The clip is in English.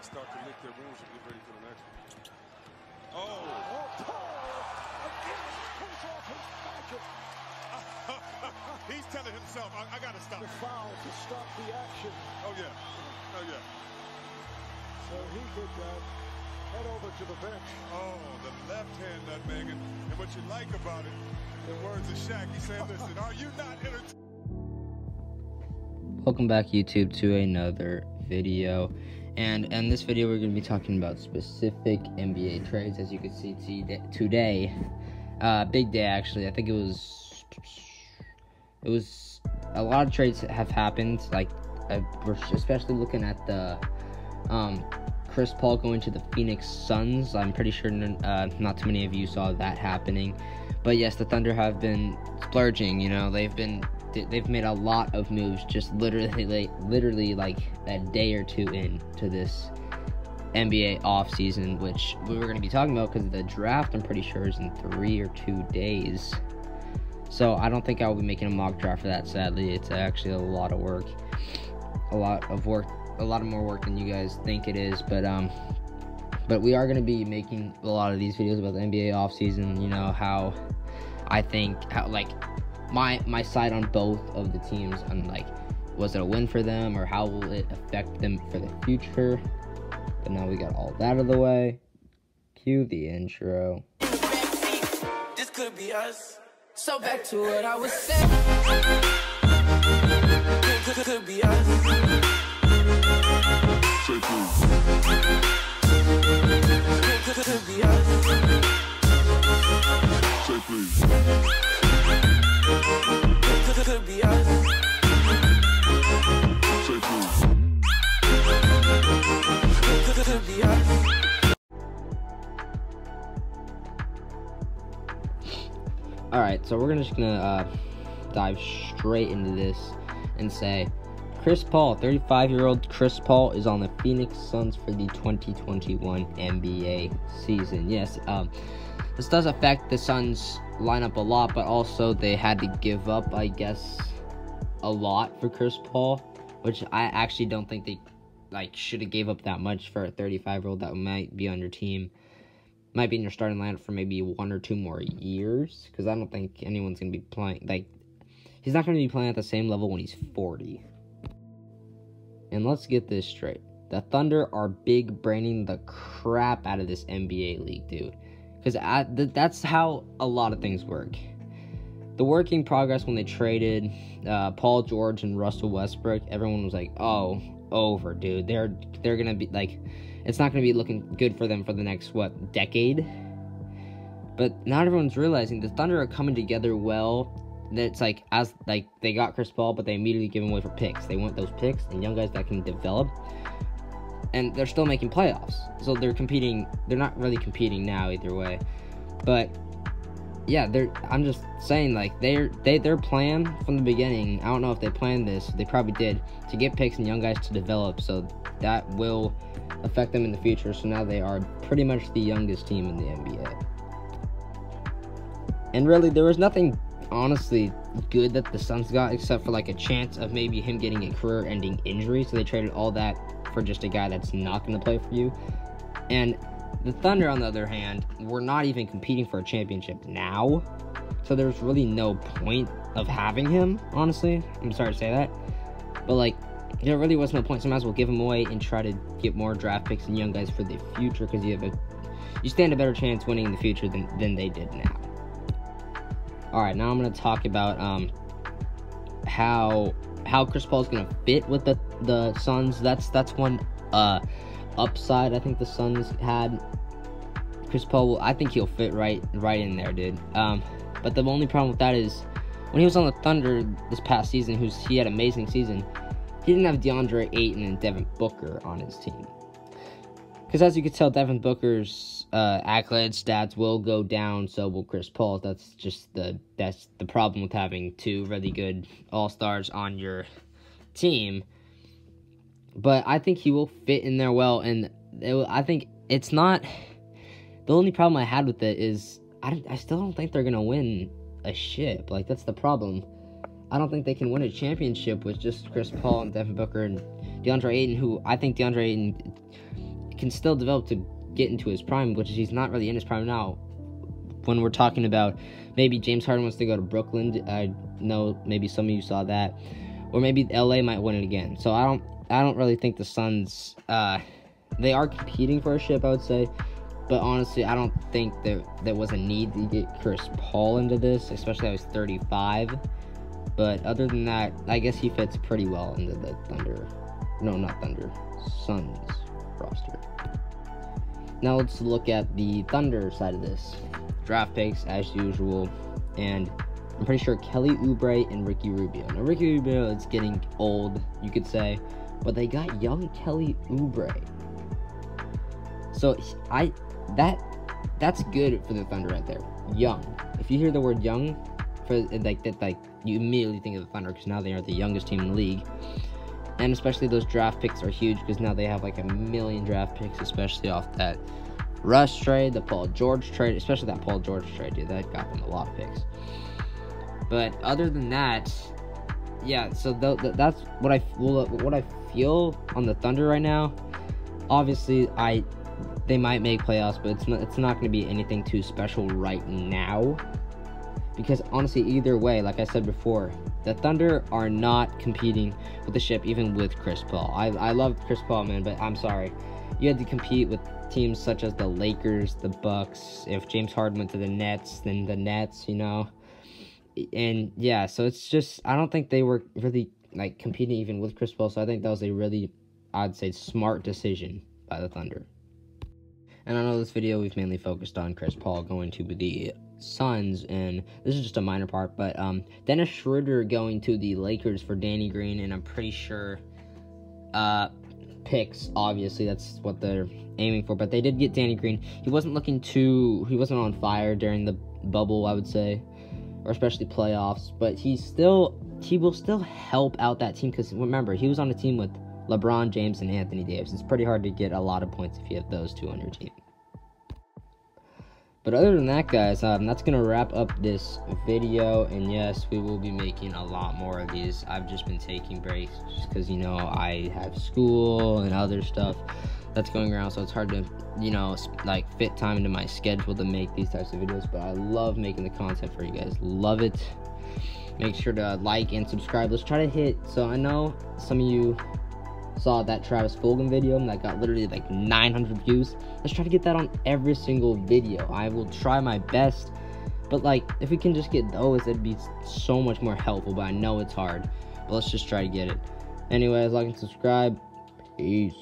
guys start to lick their wounds and get ready for the next one. Oh! Again, pulls off his magic. He's telling himself, I got to stop. The foul to stop the action. Oh, yeah. Oh, yeah. So he could head over to the bench. Oh, the left hand nutmegging. And what you like about it, the words of Shaq, he said, listen, are you not entertained? Welcome back, YouTube, to another video. And in this video, we're going to be talking about specific NBA trades. As you can see today, big day actually. I think it was a lot of trades that have happened. Like we're especially looking at the Chris Paul going to the Phoenix Suns. I'm pretty sure not too many of you saw that happening. But yes, the Thunder have been splurging. You know, they've made a lot of moves just literally like a day or two into this NBA offseason, which we were going to be talking about because the draft, I'm pretty sure, is in 3 or 2 days. So I don't think I'll be making a mock draft for that, sadly. It's actually a lot of work. A lot more work than you guys think it is. But we are going to be making a lot of these videos about the NBA offseason. You know, how my side on both of the teams, and like, was it a win for them or how will it affect them for the future? But now we got all that out of the way. Cue the intro. This could be us. So back to what I was saying. Could be us. Could be us. Say please. Could be us. Say please. Could be us. Alright, so we're just gonna dive straight into this and say Chris Paul, 35-year-old Chris Paul, is on the Phoenix Suns for the 2021 NBA season. Yes, this does affect the Suns lineup a lot, but also they had to give up, I guess, a lot for Chris Paul, which I actually don't think they should have gave up that much for a 35-year-old that might be on your team. Might be in your starting lineup for maybe 1 or 2 more years, because I don't think anyone's going to be playing, he's not going to be playing at the same level when he's 40. And let's get this straight. The Thunder are big braining the crap out of this NBA league, dude. Because that's how a lot of things work. The working progress when they traded Paul George and Russell Westbrook, everyone was like, oh, over, dude. They're going to be, it's not going to be looking good for them for the next, decade? But not everyone's realizing the Thunder are coming together well. It's they got Chris Paul, but they immediately give him away for picks. They want those picks and young guys that can develop. And they're still making playoffs. So they're competing. They're not really competing now either way. But yeah, I'm just saying, their plan from the beginning, I don't know if they planned this, they probably did, to get picks and young guys to develop, so that will affect them in the future. So now they are pretty much the youngest team in the NBA. And really, there was nothing honestly good that the Suns got except for a chance of maybe him getting a career-ending injury, so they traded all that for just a guy that's not going to play for you. And the Thunder, on the other hand, were not even competing for a championship now, so there's really no point of having him, honestly. I'm sorry to say that, but there really was no point, so might as well give him away and try to get more draft picks and young guys for the future, because you stand a better chance winning in the future than they did now. Alright, now I'm going to talk about how Chris Paul is going to fit with the Suns. That's one upside I think the Suns had. Chris Paul, I think he'll fit right in there, dude. But the only problem with that is when he was on the Thunder this past season, he had an amazing season, he didn't have DeAndre Ayton and Devin Booker on his team. Because as you can tell, Devin Booker's accolades, stats will go down, so will Chris Paul. That's the problem with having 2 really good all-stars on your team. But I think he will fit in there well, and I think it's not... The only problem I had with it is I still don't think they're going to win a ship. That's the problem. I don't think they can win a championship with just Chris Paul and Devin Booker and DeAndre Ayton, who I think DeAndre Ayton can still develop to get into his prime, which is he's not really in his prime now. When we're talking about maybe James Harden wants to go to Brooklyn, I know maybe some of you saw that, or maybe LA might win it again. So I don't really think the Suns, they are competing for a ship, I would say, but honestly, I don't think there was a need to get Chris Paul into this, especially I was 35. But other than that, I guess he fits pretty well into the Suns roster. Now let's look at the Thunder side of this. Draft picks, as usual, and I'm pretty sure Kelly Oubre and Ricky Rubio. Now, Ricky Rubio is getting old, you could say, but they got young Kelly Oubre. So, that's good for the Thunder right there. Young. If you hear the word young, you immediately think of the Thunder, because now they are the youngest team in the league. And especially those draft picks are huge, because now they have like 1 million draft picks, especially off that Russ trade, the Paul George trade, especially that Paul George trade, dude. That got them a lot of picks. But other than that, yeah. So that's what I feel on the Thunder right now. Obviously, they might make playoffs, but it's not going to be anything too special right now. Because honestly, either way, like I said before, the Thunder are not competing with the ship, even with Chris Paul. I love Chris Paul, man, but I'm sorry. You had to compete with teams such as the Lakers, the Bucks. If James Harden went to the Nets, then the Nets, you know. And yeah, so it's just, I don't think they were really like competing even with Chris Paul. So I think that was a really, I'd say, smart decision by the Thunder. And I know this video we've mainly focused on Chris Paul going to the Suns, and this is just a minor part, but Dennis Schroeder going to the Lakers for Danny Green, and I'm pretty sure picks, obviously that's what they're aiming for, but they did get Danny Green. He wasn't on fire during the bubble, I would say, or especially playoffs, but he will still help out that team, because remember, he was on a team with LeBron James and Anthony Davis. It's pretty hard to get a lot of points if you have those two on your team. But other than that, guys, that's going to wrap up this video. And yes, we will be making a lot more of these. I've just been taking breaks just because, you know, I have school and other stuff that's going around. So it's hard to, you know, like fit time into my schedule to make these types of videos. But I love making the content for you guys. Love it. Make sure to like and subscribe. Let's try to hit, so I know some of you saw that Travis Fulgham video that got literally like 900 views. Let's try to get that on every single video. I will try my best, but like if we can just get those, it'd be so much more helpful. But I know it's hard, but let's just try to get it. Anyways, like and subscribe. Peace.